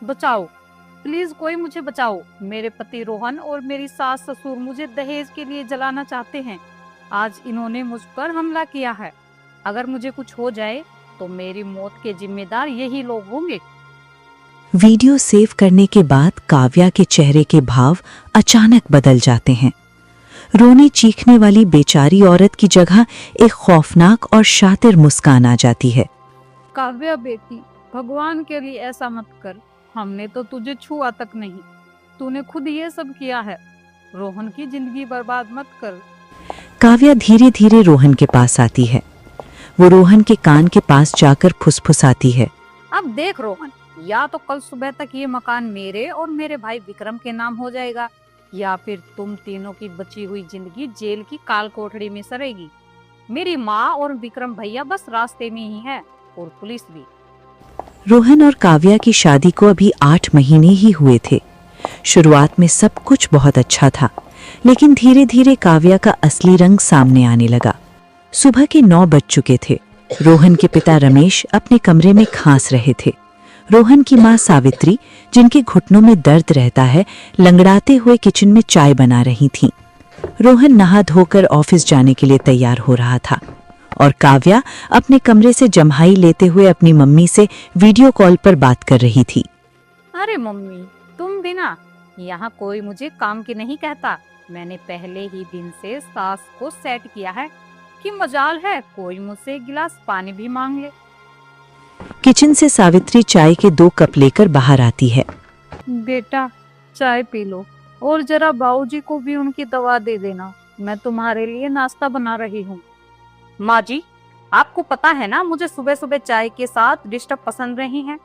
बचाओ, प्लीज कोई मुझे बचाओ। मेरे पति रोहन और मेरी सास ससुर मुझे दहेज के लिए जलाना चाहते हैं। आज इन्होंने मुझ पर हमला किया है। अगर मुझे कुछ हो जाए तो मेरी मौत के जिम्मेदार यही लोग होंगे। वीडियो सेव करने के बाद काव्या के चेहरे के भाव अचानक बदल जाते हैं। रोने चीखने वाली बेचारी औरत की जगह एक खौफनाक और शातिर मुस्कान आ जाती है। काव्या बेटी, भगवान के लिए ऐसा मत कर। हमने तो तुझे छुआ तक नहीं, तूने खुद ये सब किया है। रोहन की जिंदगी बर्बाद मत कर। काव्या धीरे धीरे रोहन के पास आती है। वो रोहन के कान के पास जाकर फुसफुसाती है। अब देख रोहन, या तो कल सुबह तक ये मकान मेरे और मेरे भाई विक्रम के नाम हो जाएगा, या फिर तुम तीनों की बची हुई जिंदगी जेल की काल कोठरी में सरेगी। मेरी माँ और विक्रम भैया बस रास्ते में ही है, और पुलिस भी। रोहन और काव्या की शादी को अभी 8 महीने ही हुए थे। शुरुआत में सब कुछ बहुत अच्छा था, लेकिन धीरे धीरे काव्या का असली रंग सामने आने लगा। सुबह के 9 बज चुके थे। रोहन के पिता रमेश अपने कमरे में खांस रहे थे। रोहन की मां सावित्री, जिनके घुटनों में दर्द रहता है, लंगड़ाते हुए किचन में चाय बना रही थीं। रोहन नहा धोकर ऑफिस जाने के लिए तैयार हो रहा था और काव्या अपने कमरे से जम्हाई लेते हुए अपनी मम्मी से वीडियो कॉल पर बात कर रही थी। अरे मम्मी, तुम भी ना, यहाँ कोई मुझे काम की नहीं कहता। मैंने पहले ही दिन से सास को सेट किया है कि मजाल है कोई मुझसे एक गिलास पानी भी मांग ले। किचन से सावित्री चाय के 2 कप लेकर बाहर आती है। बेटा, चाय पी लो और जरा बाबूजी को भी उनकी दवा दे देना। मैं तुम्हारे लिए नाश्ता बना रही हूँ। माँ जी, आपको पता है ना, मुझे सुबह सुबह चाय के साथ डिस्टर्ब पसंद नहीं है।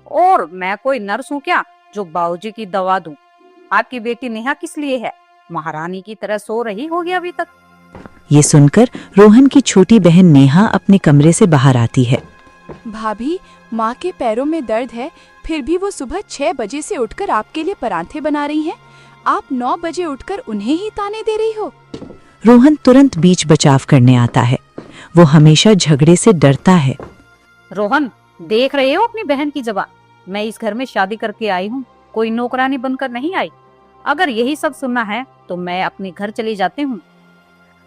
और मैं कोई नर्स हूँ क्या जो बाबूजी की दवा दूं? आपकी बेटी नेहा किस लिए है? महारानी की तरह सो रही होगी अभी तक। ये सुनकर रोहन की छोटी बहन नेहा अपने कमरे से बाहर आती है। भाभी, माँ के पैरों में दर्द है, फिर भी वो सुबह 6 बजे से उठकर आपके लिए परांठे बना रही हैं। आप 9 बजे उठकर उन्हें ही ताने दे रही हो। रोहन तुरंत बीच बचाव करने आता है। वो हमेशा झगड़े से डरता है। रोहन, देख रहे हो अपनी बहन की जबान? मैं इस घर में शादी करके आई हूँ, कोई नौकरानी बनकर नहीं आई। अगर यही सब सुनना है तो मैं अपने घर चली जाती हूँ।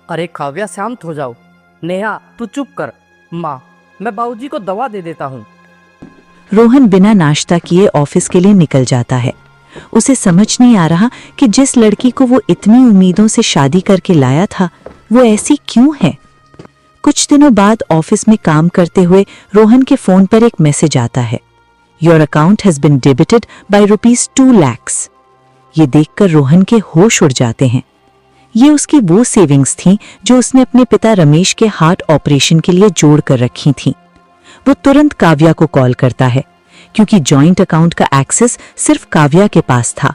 अरे काव्या, शांत हो जाओ। नेहा, तू चुप कर। माँ, मैं बाबूजी को दवा दे देता हूँ। रोहन बिना नाश्ता किए ऑफिस के लिए निकल जाता है। उसे समझ नहीं आ रहा कि जिस लड़की को वो इतनी उम्मीदों से शादी करके लाया था, वो ऐसी क्यों है। कुछ दिनों बाद ऑफिस में काम करते हुए रोहन के फोन पर एक मैसेज आता है। Your account has been debited by ₹2 lakhs। ये देखकर रोहन के होश उड़ जाते हैं। ये उसकी वो सेविंग्स थीं जो उसने अपने पिता रमेश के हार्ट ऑपरेशन के लिए जोड़ कर रखी थीं। वो तुरंत काव्या को कॉल करता है, क्योंकि जॉइंट अकाउंट का एक्सेस सिर्फ काव्या के पास था।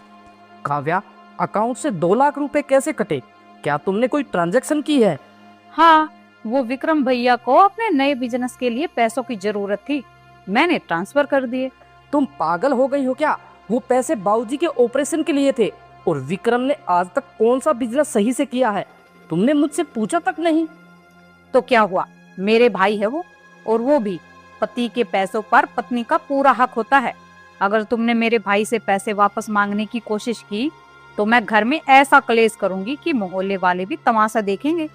काव्या, अकाउंट से 2 लाख रुपए कैसे कटे? क्या तुमने कोई ट्रांजैक्शन की है? हाँ, वो विक्रम भैया को अपने नए बिजनेस के लिए पैसों की जरूरत थी, मैंने ट्रांसफर कर दिए। तुम पागल हो गई हो क्या? वो पैसे बाबूजी के ऑपरेशन के लिए थे, और विक्रम ने आज तक कौन सा बिजनेस सही से किया है? तुमने मुझसे पूछा तक नहीं। तो क्या हुआ, मेरे भाई है वो, और वो भी पति के पैसों पर पत्नी का पूरा हक होता है। अगर तुमने मेरे भाई से पैसे वापस मांगने की कोशिश की तो मैं घर में ऐसा कलेश करूंगी कि मोहल्ले वाले भी तमाशा देखेंगे।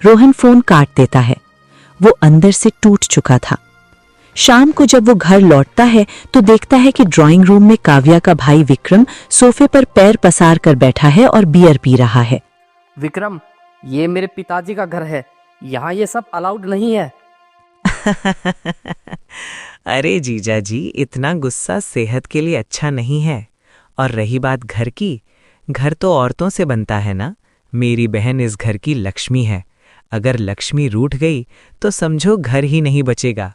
रोहन फोन काट देता है। वो अंदर से टूट चुका था। शाम को जब वो घर लौटता है तो देखता है कि ड्राइंग रूम में काव्या का भाई विक्रम सोफे पर पैर पसार कर बैठा है और बियर पी रहा है। विक्रम, ये मेरे पिताजी का घर है, यहाँ ये सब अलाउड नहीं है। अरे जीजा जी, इतना गुस्सा सेहत के लिए अच्छा नहीं है। और रही बात घर की, घर तो औरतों से बनता है ना। मेरी बहन इस घर की लक्ष्मी है। अगर लक्ष्मी रूठ गई तो समझो घर ही नहीं बचेगा।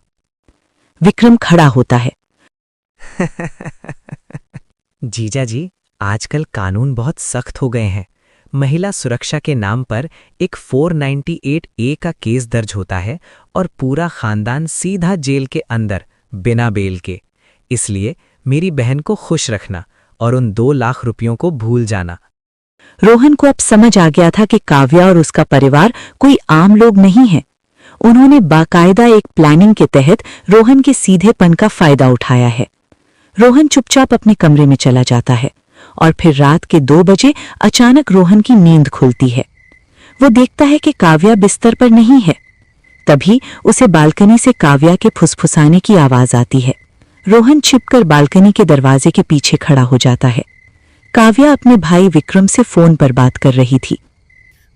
विक्रम खड़ा होता है। जीजा जी, आजकल कानून बहुत सख्त हो गए हैं। महिला सुरक्षा के नाम पर एक 498A का केस दर्ज होता है और पूरा खानदान सीधा जेल के अंदर बिना बेल के। इसलिए मेरी बहन को खुश रखना और उन 2 लाख रुपयों को भूल जाना। रोहन को अब समझ आ गया था कि काव्या और उसका परिवार कोई आम लोग नहीं है। उन्होंने बाकायदा एक प्लानिंग के तहत रोहन के सीधेपन का फायदा उठाया है। रोहन चुपचाप अपने कमरे में चला जाता है और फिर रात के 2 बजे अचानक रोहन की नींद खुलती है। वो देखता है कि काव्या बिस्तर पर नहीं है। तभी उसे बालकनी से काव्या के फुसफुसाने की आवाज आती है। रोहन छिपकर बालकनी के दरवाजे के पीछे खड़ा हो जाता है। काव्या अपने भाई विक्रम से फोन पर बात कर रही थी।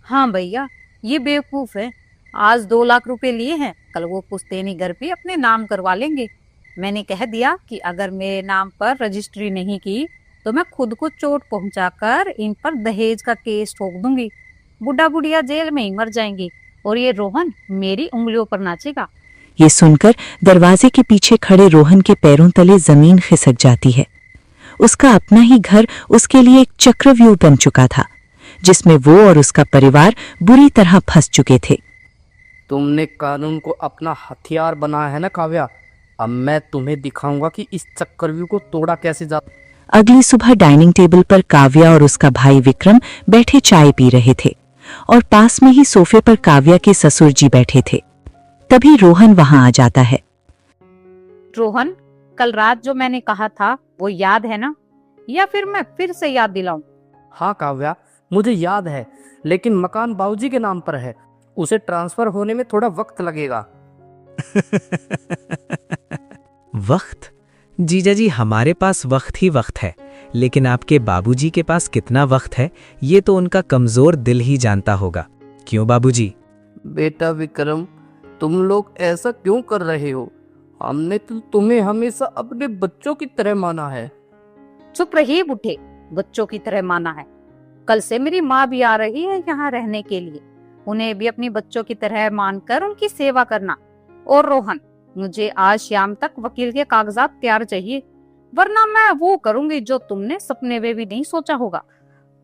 हाँ भैया, ये बेवकूफ है। आज 2 लाख रुपए लिए हैं, कल वो पुश्तैनी घर पे अपने नाम करवा लेंगे। मैंने कह दिया कि अगर मेरे नाम पर रजिस्ट्री नहीं की तो मैं खुद को चोट पहुंचाकर इन पर दहेज का केस ठोक दूंगी। बुढ़ा बुढ़िया जेल में ही मर जाएंगी और ये रोहन मेरी उंगलियों पर नाचेगा। ये सुनकर दरवाजे के पीछे खड़े रोहन के पैरों तले जमीन खिसक जाती है। उसका अपना ही घर उसके लिए एक चक्रव्यूह बन चुका था, जिसमें वो और उसका परिवार बुरी तरह फंस चुके थे। तुमने कानून को अपना हथियार बनाया है ना काव्या। अब मैं तुम्हें दिखाऊंगा कि इस चक्रव्यूह को तोड़ा कैसे जाता। अगली सुबह डाइनिंग टेबल पर काव्या और उसका भाई विक्रम बैठे चाय पी रहे थे और पास में ही सोफे पर काव्या के ससुर जी बैठे थे। तभी रोहन वहां आ जाता है। रोहन, कल रात जो मैंने कहा था वो याद है ना, या फिर मैं फिर से याद दिलाऊं? हाँ काव्या, मुझे याद है, लेकिन मकान बाबूजी के नाम पर है। उसे ट्रांसफर होने में थोड़ा वक्त लगेगा। वक्त? जीजा जी, हमारे पास वक्त ही वक्त है, लेकिन आपके बाबूजी के पास कितना वक्त है ये तो उनका कमजोर दिल ही जानता होगा। क्यों बाबूजी? बेटा विक्रम, तुम लोग ऐसा क्यों कर रहे हो? हमने तो तुम्हें हमेशा अपने बच्चों की तरह माना है। चुप रहिए बुढ़े, बच्चों की तरह माना है। कल से मेरी माँ भी आ रही है यहाँ रहने के लिए। उन्हें भी अपनी बच्चों की तरह मानकर उनकी सेवा करना। और रोहन, मुझे आज शाम तक वकील के कागजात तैयार चाहिए, वरना मैं वो करूंगी जो तुमने सपने में भी नहीं सोचा होगा।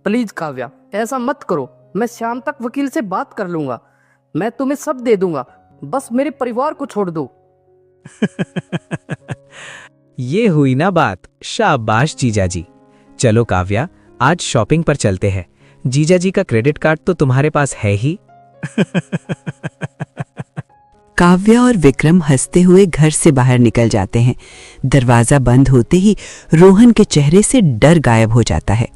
प्लीज काव्या, ऐसा मत करो। मैं शाम तक वकील से बात कर लूंगा। मैं तुम्हें सब दे दूंगा, बस मेरे परिवार को छोड़ दो। ये हुई ना बात। शाबाश जीजा जी। चलो काव्या, आज शॉपिंग पर चलते हैं। जीजा जी का क्रेडिट कार्ड तो तुम्हारे पास है ही। काव्या और विक्रम हंसते हुए घर से बाहर निकल जाते हैं। दरवाजा बंद होते ही रोहन के चेहरे से डर गायब हो जाता है।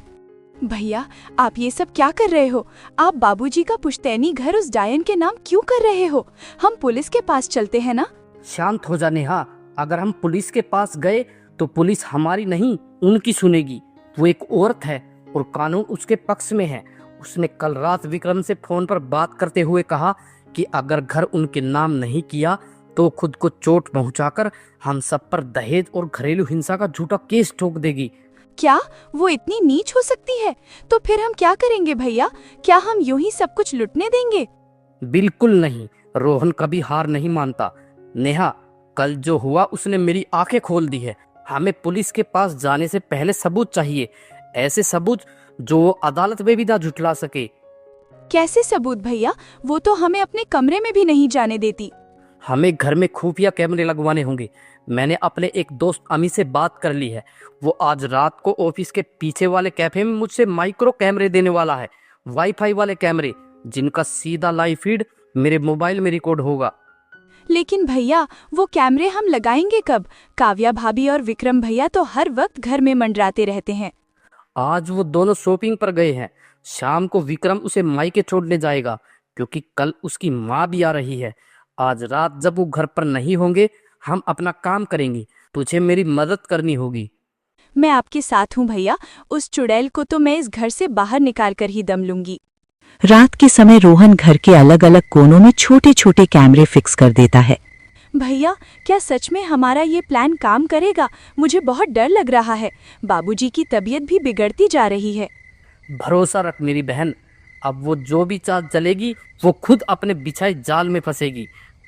भैया, आप ये सब क्या कर रहे हो? आप बाबूजी का पुश्तैनी घर उस डायन के नाम क्यों कर रहे हो? हम पुलिस के पास चलते हैं ना। शांत हो जा नेहा। अगर हम पुलिस के पास गए तो पुलिस हमारी नहीं उनकी सुनेगी। वो एक औरत है और कानून उसके पक्ष में है। उसने कल रात विक्रम से फोन पर बात करते हुए कहा कि अगर घर उनके नाम नहीं किया तो खुद को चोट पहुंचाकर हम सब पर दहेज और घरेलू हिंसा का झूठा केस ठोक देगी। क्या वो इतनी नीच हो सकती है? तो फिर हम क्या करेंगे भैया? क्या हम यूं ही सब कुछ लुटने देंगे? बिल्कुल नहीं। रोहन कभी हार नहीं मानता। नेहा, कल जो हुआ उसने मेरी आंखें खोल दी है। हमें पुलिस के पास जाने से पहले सबूत चाहिए, ऐसे सबूत जो वो अदालत में भी ना झुठला सके। कैसे सबूत भैया? वो तो हमें अपने कमरे में भी नहीं जाने देती। हमें घर में खुफिया कैमरे लगवाने होंगे। मैंने अपने एक दोस्त अमी से बात कर ली है। वो आज रात को ऑफिस के पीछे वाले कैफे में मुझसे माइक्रो कैमरे देने वाला है, वाईफाई वाले कैमरे, जिनका सीधा लाइव फीड मेरे मोबाइल में रिकॉर्ड होगा। लेकिन भैया, वो कैमरे हम लगाएंगे कब? काव्या भाभी और विक्रम भैया तो हर वक्त घर में मंडराते रहते हैं। आज वो दोनों शॉपिंग पर गए हैं। शाम को विक्रम उसे मायके छोड़ने जाएगा, क्योंकि कल उसकी माँ भी आ रही है। आज रात जब वो घर पर नहीं होंगे, हम अपना काम करेंगे। तुझे मेरी मदद करनी होगी। मैं आपके साथ हूँ भैया। उस चुड़ैल को तो मैं इस घर से बाहर निकाल कर ही दम लूंगी। रात के समय रोहन घर के अलग अलग कोनों में छोटे छोटे कैमरे फिक्स कर देता है। भैया, क्या सच में हमारा ये प्लान काम करेगा? मुझे बहुत डर लग रहा है। बाबूजी की तबीयत भी बिगड़ती जा रही है। भरोसा रख मेरी बहन। अब वो जो भी चाल चलेगी वो खुद अपने बिछाए जाल में फंसेगी।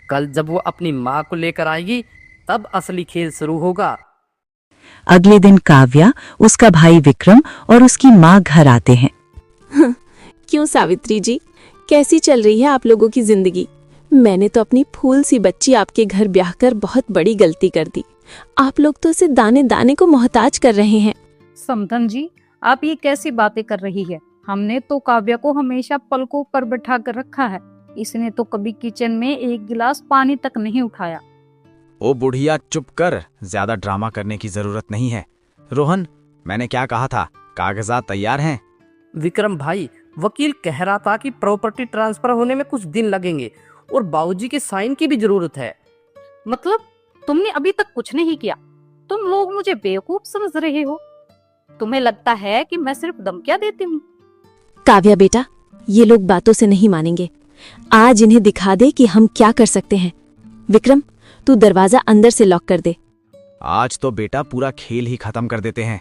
कल जब वो अपनी माँ को लेकर आएगी तब असली खेल शुरू होगा। अगले दिन काव्या, उसका भाई विक्रम और उसकी माँ घर आते हैं। क्यों सावित्री जी, कैसी चल रही है आप लोगों की जिंदगी? मैंने तो अपनी फूल सी बच्ची आपके घर ब्याह कर बहुत बड़ी गलती कर दी। आप लोग तो उसे दाने दाने को मोहताज कर रहे हैं। समधन जी, आप ये कैसी बातें कर रही है? हमने तो काव्या को हमेशा पलकों पर बैठा कर रखा है। इसने तो कभी किचन में एक गिलास पानी तक नहीं उठाया। ओ बुढ़िया चुप कर, ज्यादा ड्रामा करने की जरूरत नहीं है। रोहन, मैंने क्या कहा था, कागजात तैयार हैं? विक्रम भाई, वकील कह रहा था कि प्रॉपर्टी ट्रांसफर होने में कुछ दिन लगेंगे और बाबूजी के साइन की भी जरूरत है। मतलब तुमने अभी तक कुछ नहीं किया? तुम लोग मुझे बेवकूफ समझ रहे हो? तुम्हें लगता है कि मैं सिर्फ धमकियां देती हूँ? काव्या बेटा, ये लोग बातों से नहीं मानेंगे। आज इन्हें दिखा दे कि हम क्या कर सकते हैं। विक्रम, तू दरवाजा अंदर से लॉक कर दे। आज तो बेटा पूरा खेल ही खत्म कर देते हैं।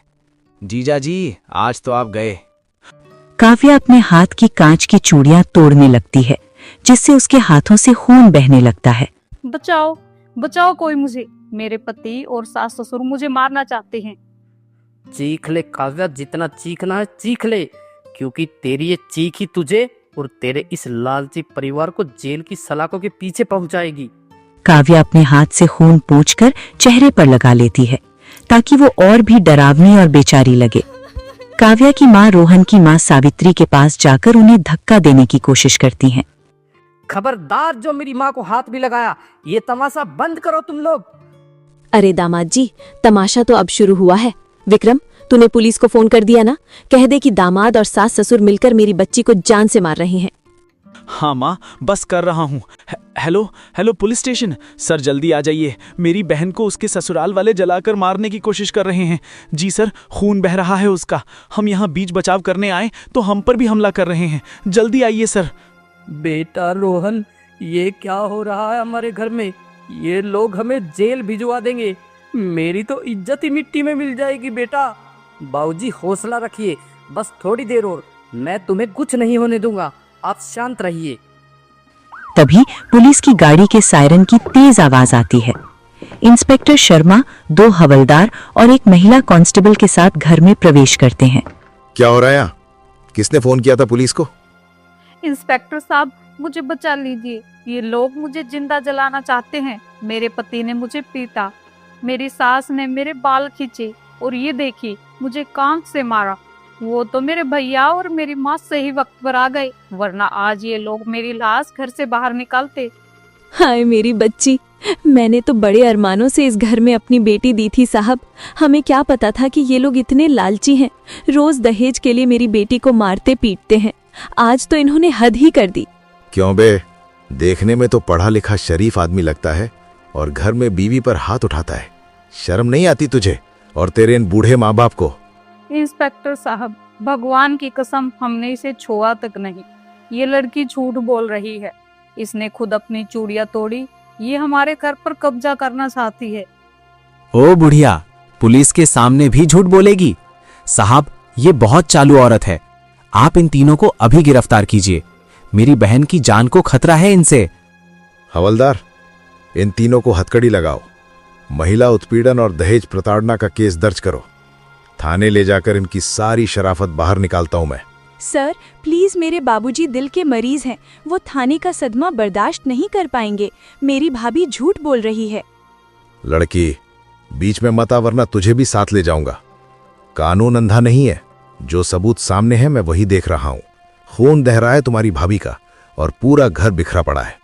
जीजा जी, आज तो आप गए। काव्या अपने हाथ की कांच की चूड़ियां तोड़ने लगती है, जिससे उसके हाथों से खून बहने लगता है। बचाओ, बचाओ कोई मुझे। मेरे पति और सास ससुर मुझे मारना चाहते हैं। चीख ले काव्या, जितना चीखना है चीख ले, क्योंकि तेरी ये चीख ही तुझे और तेरे इस लालची परिवार को जेल की सलाखों के पीछे पहुंचाएगी। काव्या अपने हाथ से खून पोंछकर चेहरे पर लगा लेती है, ताकि वो और भी डरावनी और बेचारी लगे। काव्या की माँ रोहन की माँ सावित्री के पास जाकर उन्हें धक्का देने की कोशिश करती हैं। खबरदार, जो मेरी माँ को हाथ भी लगाया, ये तमाशा बंद करो तुम लोग। अरे दामाद जी, तमाशा तो अब शुरू हुआ है। विक्रम, तूने पुलिस को फोन कर दिया ना? कह दे कि दामाद और सास ससुर मिलकर मेरी बच्ची को जान से मार रहे हैं। हाँ माँ, बस कर रहा हूँ। Hello hello police station, sir जल्दी आ जाइए। मेरी बहन को उसके ससुराल वाले जलाकर मारने की कोशिश कर रहे हैं। जी सर, खून बह रहा है उसका। हम यहाँ बीच बचाव करने आए तो हम पर भी हमला कर रहे हैं। जल्दी आइए सर। बेटा रोहन, ये क्या हो रहा है हमारे घर में? ये लोग हमें जेल भिजवा देंगे। मेरी तो इज्जत ही मिट्टी में मिल जाएगी। बेटा बाबूजी, हौसला रखिए, बस थोड़ी देर और, मैं तुम्हें कुछ नहीं होने दूंगा। आप शांत रहिए। तभी पुलिस की गाड़ी के सायरन की तेज आवाज आती है। इंस्पेक्टर शर्मा 2 हवलदार और एक महिला कांस्टेबल के साथ घर में प्रवेश करते हैं। क्या हो रहा है यहाँ? किसने फोन किया था पुलिस को? इंस्पेक्टर साहब, मुझे बचा लीजिए। ये लोग मुझे जिंदा जलाना चाहते हैं। मेरे पति ने मुझे पीटा, मेरी सास ने मेरे बाल खींचे और ये देखिए मुझे कांच से मारा। वो तो मेरे भैया और मेरी माँ सही वक्त पर आ गए, वरना आज ये लोग मेरी लाश घर से बाहर निकालते। हाय मेरी बच्ची, मैंने तो बड़े अरमानों से इस घर में अपनी बेटी दी थी साहब। हमें क्या पता था कि ये लोग इतने लालची हैं। रोज दहेज के लिए मेरी बेटी को मारते पीटते हैं। आज तो इन्होंने हद ही कर दी। क्यों बे, देखने में तो पढ़ा लिखा शरीफ आदमी लगता है और घर में बीवी पर हाथ उठाता है। शर्म नहीं आती तुझे और तेरे इन बूढ़े माँ बाप को? इंस्पेक्टर साहब, भगवान की कसम, हमने इसे छुआ तक नहीं। ये लड़की झूठ बोल रही है। इसने खुद अपनी चूड़ियां तोड़ी। ये हमारे घर पर कब्जा करना चाहती है। ओ बुढ़िया, पुलिस के सामने भी झूठ बोलेगी? साहब, ये बहुत चालू औरत है। आप इन तीनों को अभी गिरफ्तार कीजिए। मेरी बहन की जान को खतरा है इनसे। हवलदार, इन तीनों को हथकड़ी लगाओ। महिला उत्पीड़न और दहेज प्रताड़ना का केस दर्ज करो। थाने ले जाकर इनकी सारी शराफत बाहर निकालता हूं मैं। सर प्लीज, मेरे बाबूजी दिल के मरीज हैं। वो थाने का सदमा बर्दाश्त नहीं कर पाएंगे। मेरी भाभी झूठ बोल रही है। लड़की, बीच में मत आ, वरना तुझे भी साथ ले जाऊंगा। कानून अंधा नहीं है। जो सबूत सामने है मैं वही देख रहा हूं। खून दह रहा है तुम्हारी भाभी का और पूरा घर बिखरा पड़ा है।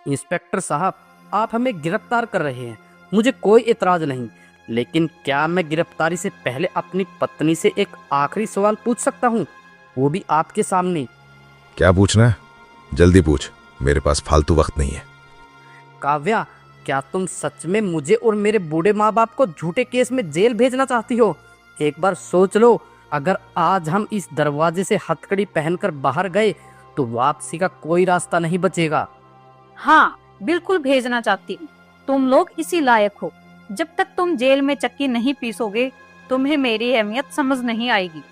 इंस्पेक्टर साहब, आप हमें गिरफ्तार कर रहे हैं, मुझे कोई एतराज नहीं, लेकिन क्या मैं गिरफ्तारी से पहले अपनी पत्नी से एक आखिरी सवाल पूछ सकता हूँ, वो भी आपके सामने? क्या पूछना है? जल्दी पूछ, मेरे पास फालतू वक्त नहीं है। काव्या, क्या तुम सच में मुझे और मेरे बूढ़े माँ बाप को झूठे केस में जेल भेजना चाहती हो? एक बार सोच लो, अगर आज हम इस दरवाजे से हथकड़ी पहनकर बाहर गए तो वापसी का कोई रास्ता नहीं बचेगा। हाँ, बिल्कुल भेजना चाहती हूँ। तुम लोग इसी लायक हो। जब तक तुम जेल में चक्की नहीं पीसोगे, तुम्हें मेरी अहमियत समझ नहीं आएगी।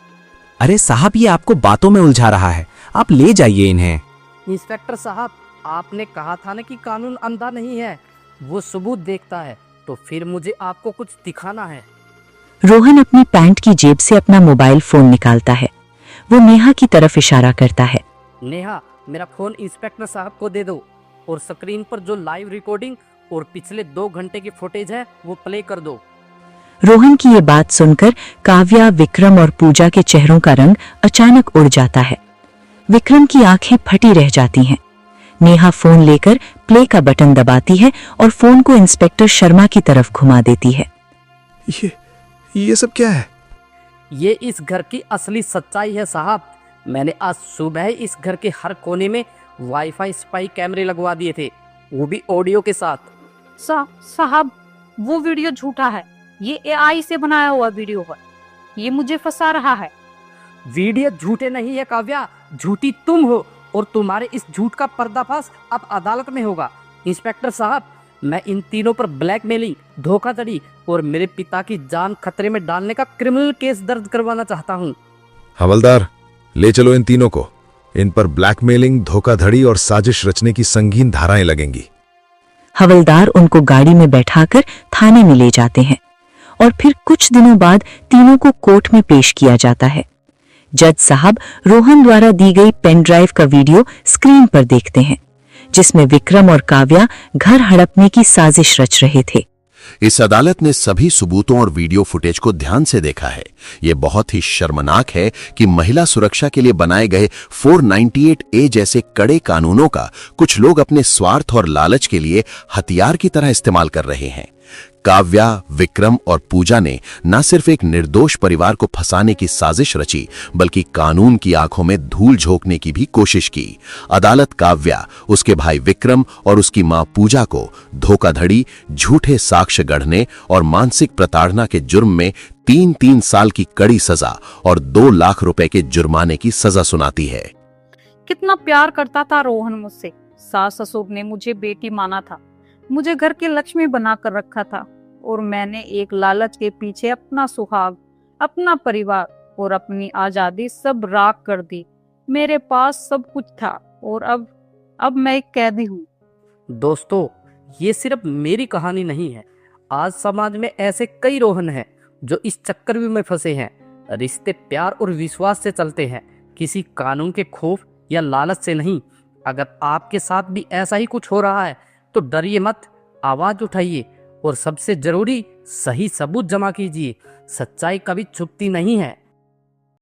अरे साहब, ये आपको बातों में उलझा रहा है। आप ले जाइए इन्हें। इंस्पेक्टर साहब, आपने कहा था ना कि कानून अंधा नहीं है, वो सबूत देखता है, तो फिर मुझे आपको कुछ दिखाना है। रोहन अपनी पैंट की जेब से अपना मोबाइल फोन निकालता है। वो नेहा की तरफ इशारा करता है। नेहा, मेरा फोन इंस्पेक्टर साहब को दे दो और स्क्रीन पर जो लाइव रिकॉर्डिंग और पिछले 2 घंटे की फुटेज है वो प्ले कर दो। रोहन की ये बात सुनकर काव्या, विक्रम और पूजा के चेहरों का रंग अचानक उड़ जाता है। विक्रम की आंखें फटी रह जाती हैं। नेहा फोन लेकर प्ले का बटन दबाती है और फोन को इंस्पेक्टर शर्मा की तरफ घुमा देती है। ये सब क्या है? ये इस घर की असली सच्चाई है साहब। मैंने आज सुबह ही इस घर के हर कोने में वाईफाई स्पाई कैमरे लगवा दिए थे, वो भी ऑडियो के साथ। साहब, वो वीडियो झूठा है। ये एआई से बनाया हुआ वीडियो है। ये मुझे फंसा रहा है। वीडियो झूठे नहीं है काव्या, झूठी तुम हो, और तुम्हारे इस झूठ का पर्दाफाश अब अदालत में होगा। इंस्पेक्टर साहब, मैं इन तीनों पर ब्लैकमेलिंग, धोखाधड़ी और मेरे पिता की जान खतरे में डालने का क्रिमिनल केस दर्ज करवाना चाहता हूँ। हवलदार, ले चलो इन तीनों को। इन पर ब्लैकमेलिंग, धोखाधड़ी और साजिश रचने की संगीन धाराएं लगेंगी। हवलदार उनको गाड़ी में बैठाकर थाने में ले जाते हैं और फिर कुछ दिनों बाद तीनों को कोर्ट में पेश किया जाता है। जज साहब रोहन द्वारा दी गई पेन ड्राइव का वीडियो स्क्रीन पर देखते हैं, जिसमें विक्रम और काव्या घर हड़पने की साजिश रच रहे थे। इस अदालत ने सभी सबूतों और वीडियो फुटेज को ध्यान से देखा है। ये बहुत ही शर्मनाक है कि महिला सुरक्षा के लिए बनाए गए 498A जैसे कड़े कानूनों का कुछ लोग अपने स्वार्थ और लालच के लिए हथियार की तरह इस्तेमाल कर रहे हैं। काव्या, विक्रम और पूजा ने न सिर्फ एक निर्दोष परिवार को फंसाने की साजिश रची, बल्कि कानून की आंखों में धूल झोंकने की भी कोशिश की। अदालत काव्या, उसके भाई विक्रम और उसकी मां पूजा को धोखाधड़ी, झूठे साक्ष्य गढ़ने और मानसिक प्रताड़ना के जुर्म में 3-3 साल की कड़ी सजा और 2 लाख रुपए के जुर्माने की सजा सुनाती है। कितना प्यार करता था रोहन मुझसे। सास ससुर ने मुझे बेटी माना था, मुझे घर की लक्ष्मी बनाकर रखा था, और मैंने एक लालच के पीछे अपना सुहाग, अपना परिवार और अपनी आजादी सब राख कर दी। मेरे पास सब कुछ था और अब मैं एक कैदी हूँ। दोस्तों, ये सिर्फ मेरी कहानी नहीं है। आज समाज में ऐसे कई रोहन हैं जो इस चक्रव्यूह में फंसे हैं। रिश्ते प्यार और विश्वास से चलते हैं, किसी कानून के खौफ या लालच से नहीं। अगर आपके साथ भी ऐसा ही कुछ हो रहा है तो डरिए मत, आवाज उठाइए और सबसे जरूरी सही सबूत जमा कीजिए। सच्चाई कभी छुपती नहीं है।